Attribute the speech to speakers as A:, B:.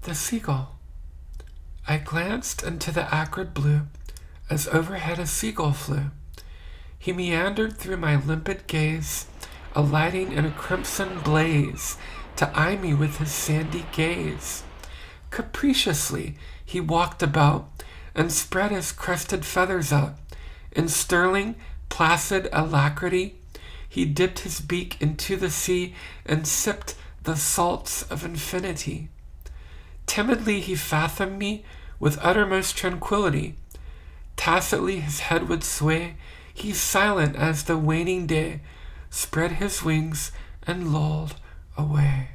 A: The Seagull. I glanced into the acrid blue as overhead a seagull flew. He meandered through my limpid gaze, alighting in a crimson blaze to eye me with his sandy gaze. Capriciously he walked about and spread his crested feathers out. In sterling, placid alacrity, he dipped his beak into the sea and sipped the salts of infinity. Timidly he fathomed me with uttermost tranquility. Tacitly his head would sway, he silent as the waning day, spread his wings and lulled away.